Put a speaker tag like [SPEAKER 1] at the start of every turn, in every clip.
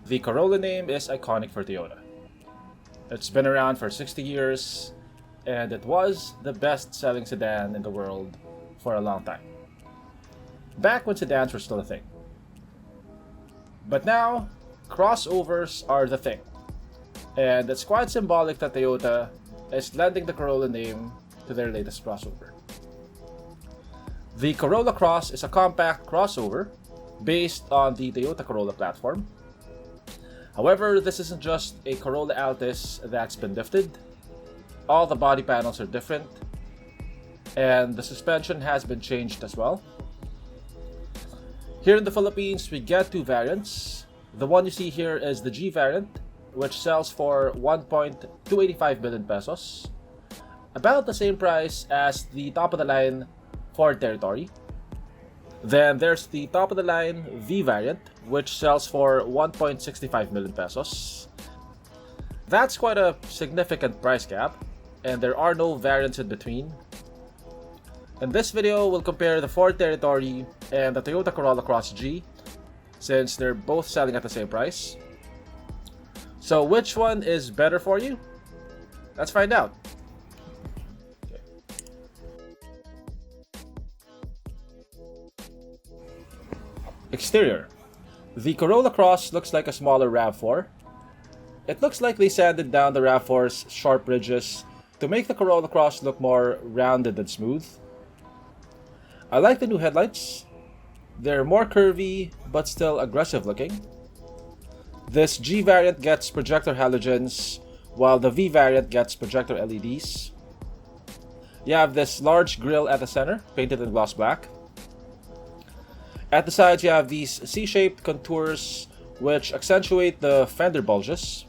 [SPEAKER 1] The Corolla name is iconic for Toyota. It's been around for 60 years, and it was the best-selling sedan in the world for a long time. Back when sedans were still a thing. But now, crossovers are the thing. And it's quite symbolic that Toyota is lending the Corolla name to their latest crossover. The Corolla Cross is a compact crossover based on the Toyota Corolla platform. However, this isn't just a Corolla Altis that's been lifted. All the body panels are different, and the suspension has been changed as well. Here in the Philippines, we get two variants. The one you see here is the G variant, which sells for 1.285 billion pesos, about the same price as the top-of-the-line Ford Territory. Then there's the top-of-the-line V variant, which sells for 1.65 million pesos. That's quite a significant price gap, and there are no variants in between. In this video, we'll compare the Ford Territory and the Toyota Corolla Cross G, since they're both selling at the same price. So which one is better for you? Let's find out. Exterior. The Corolla Cross looks like a smaller RAV4. It looks like they sanded down the RAV4's sharp ridges to make the Corolla Cross look more rounded and smooth. I like the new headlights. They're more curvy but still aggressive looking. This G variant gets projector halogens, while the V variant gets projector LEDs. You have this large grille at the center, painted in gloss black. At the sides, you have these C-shaped contours which accentuate the fender bulges.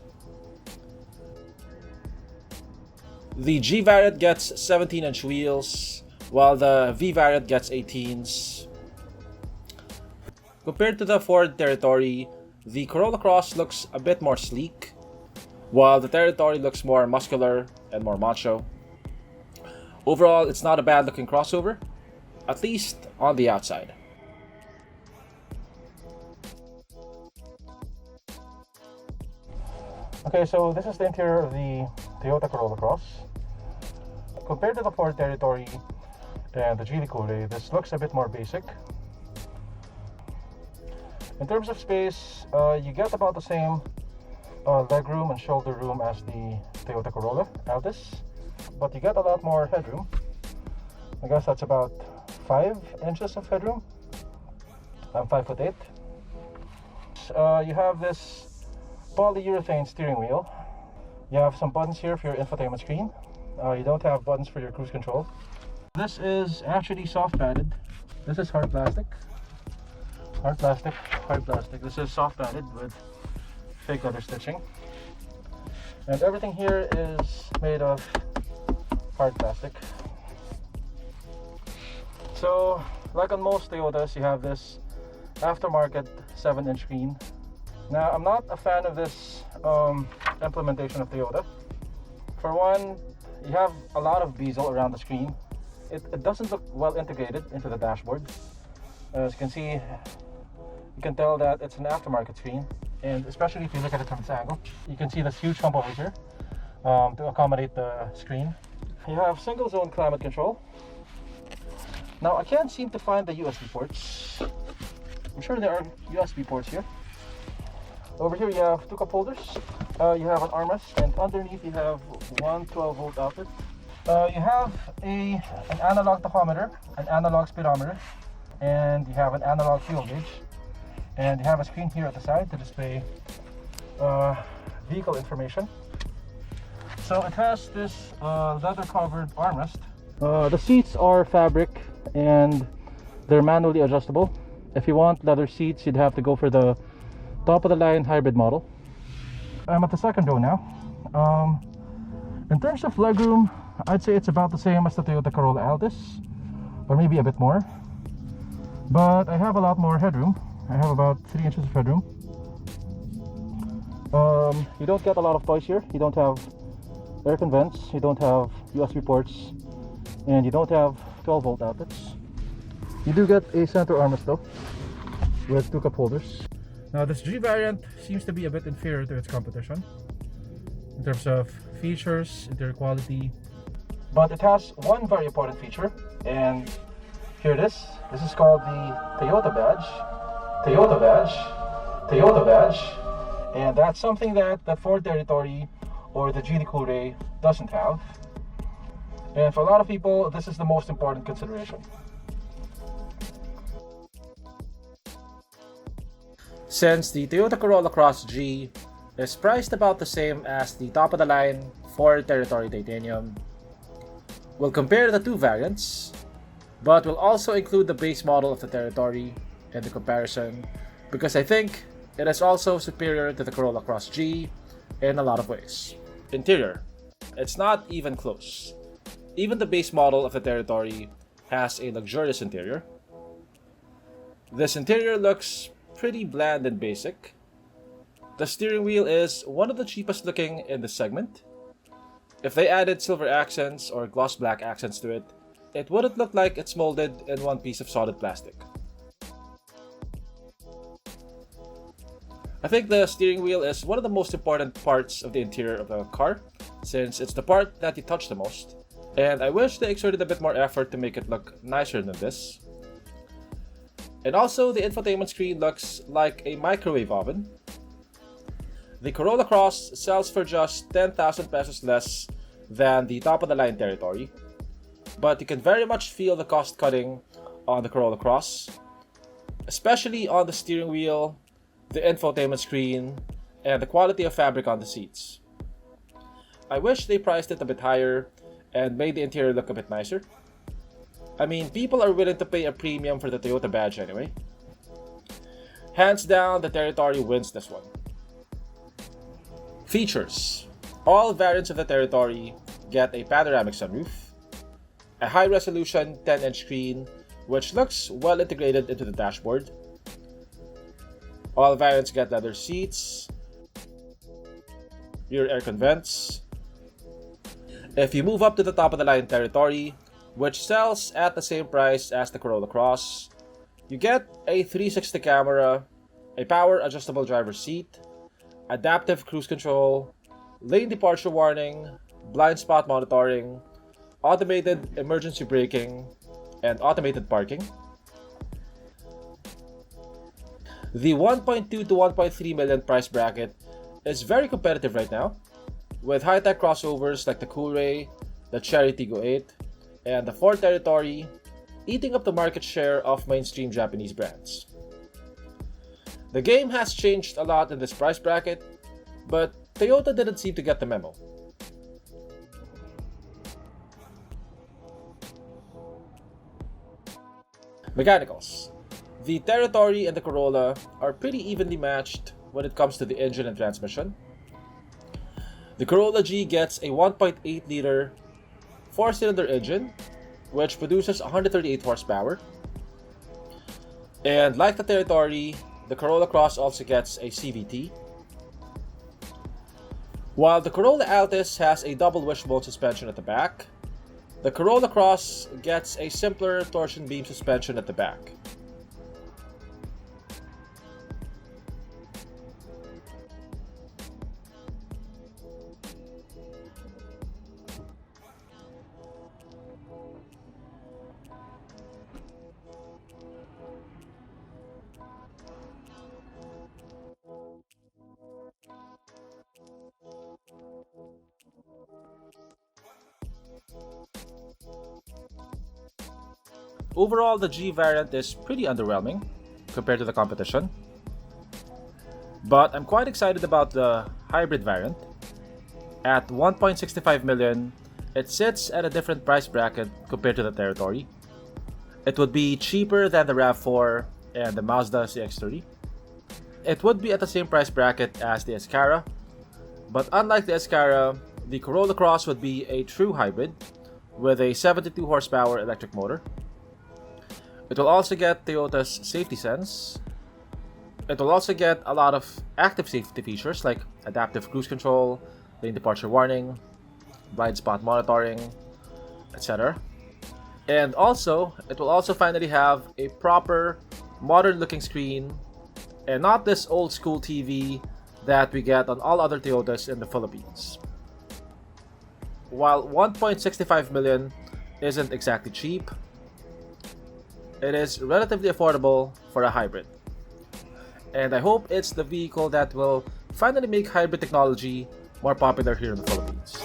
[SPEAKER 1] The G variant gets 17-inch wheels, while the V variant gets 18s. Compared to the Ford Territory, the Corolla Cross looks a bit more sleek, while the Territory looks more muscular and more macho. Overall, it's not a bad looking crossover, at least on the outside. Okay, so this is the interior of the Toyota Corolla Cross. Compared to the Ford Territory and the Geely Coulee, this looks a bit more basic. In terms of space, you get about the same legroom and shoulder room as the Toyota Corolla Altis, but you get a lot more headroom. I guess that's about 5 inches of headroom. I'm 5'8". You have this polyurethane steering wheel. You have some buttons here for your infotainment screen. You don't have buttons for your cruise control. This is actually soft padded. This is hard plastic. Hard plastic, hard plastic. This is soft padded with fake leather stitching. And everything here is made of hard plastic. So, like on most Toyotas, you have this aftermarket 7-inch screen. Now, I'm not a fan of this implementation of Toyota. For one, you have a lot of bezel around the screen. It doesn't look well integrated into the dashboard. As you can see, you can tell that it's an aftermarket screen, and especially if you look at it from this angle, you can see this huge hump over here to accommodate the screen. You have single zone climate control. Now, I can't seem to find the USB ports. I'm sure there are USB ports here. Over here you have 2 cup holders, you have an armrest, and underneath you have one 12-volt outlet. You have an analog tachometer, an analog speedometer, and you have an analog fuel gauge. And you have a screen here at the side to display vehicle information. So it has this leather-covered armrest. The seats are fabric and they're manually adjustable. If you want leather seats, you'd have to go for the top-of-the-line hybrid model. I'm at the second row now. In terms of legroom, I'd say it's about the same as the Toyota Corolla Altis, or maybe a bit more. But I have a lot more headroom. I have about 3 inches of headroom. You don't get a lot of toys here. You don't have aircon vents, you don't have USB ports, and you don't have 12-volt outlets. You do get a center armrest though, with 2 cup holders. Now this G variant seems to be a bit inferior to its competition in terms of features, interior quality, but it has one very important feature, and here it is. This is called the Toyota badge. Toyota badge. Toyota badge. And that's something that the Ford Territory or the GD Coolray doesn't have. And for a lot of people, this is the most important consideration. Since the Toyota Corolla Cross G is priced about the same as the top-of-the-line Ford Territory Titanium, we'll compare the two variants, but we'll also include the base model of the Territory in the comparison because I think it is also superior to the Corolla Cross G in a lot of ways. Interior. It's not even close. Even the base model of the Territory has a luxurious interior. This interior looks pretty bland and basic. The steering wheel is one of the cheapest looking in the segment. If they added silver accents or gloss black accents to it, it wouldn't look like it's molded in one piece of solid plastic. I think the steering wheel is one of the most important parts of the interior of the car, since it's the part that you touch the most, and I wish they exerted a bit more effort to make it look nicer than this. And also, the infotainment screen looks like a microwave oven. The Corolla Cross sells for just 10,000 pesos less than the top-of-the-line Territory, but you can very much feel the cost cutting on the Corolla Cross, especially on the steering wheel, the infotainment screen, and the quality of fabric on the seats. I wish they priced it a bit higher and made the interior look a bit nicer. I mean, people are willing to pay a premium for the Toyota badge anyway. Hands down, the Territory wins this one. Features. All variants of the Territory get a panoramic sunroof, a high-resolution 10-inch screen which looks well integrated into the dashboard. All variants get leather seats, rear aircon vents. If you move up to the top-of-the-line Territory, which sells at the same price as the Corolla Cross, you get a 360 camera, a power adjustable driver's seat, adaptive cruise control, lane departure warning, blind spot monitoring, automated emergency braking, and automated parking. The 1.2 to 1.3 million price bracket is very competitive right now, with high-tech crossovers like the Coolray, the Chery Tiggo 8, and the Ford Territory eating up the market share of mainstream Japanese brands. The game has changed a lot in this price bracket, but Toyota didn't seem to get the memo. Mechanicals. The Territory and the Corolla are pretty evenly matched when it comes to the engine and transmission. The Corolla G gets a 1.8-liter 4-cylinder engine, which produces 138 horsepower. And like the Territory, the Corolla Cross also gets a CVT. While the Corolla Altis has a double wishbone suspension at the back, the Corolla Cross gets a simpler torsion beam suspension at the back. Overall, the G variant is pretty underwhelming compared to the competition. But I'm quite excited about the hybrid variant. At 1.65 million, it sits at a different price bracket compared to the Territory. It would be cheaper than the RAV4 and the Mazda CX-30. It would be at the same price bracket as the Escara, but unlike the Escara, the Corolla Cross would be a true hybrid with a 72 horsepower electric motor. It will also get Toyota's safety sense. It will also get a lot of active safety features like adaptive cruise control, lane departure warning, blind spot monitoring, etc. And also, it will also finally have a proper modern looking screen
[SPEAKER 2] and not this old school TV that we get on all other Toyotas in the Philippines. While 1.65 million isn't exactly cheap, it is relatively affordable for a hybrid. And I hope it's the vehicle that will finally make hybrid technology more popular here in the Philippines.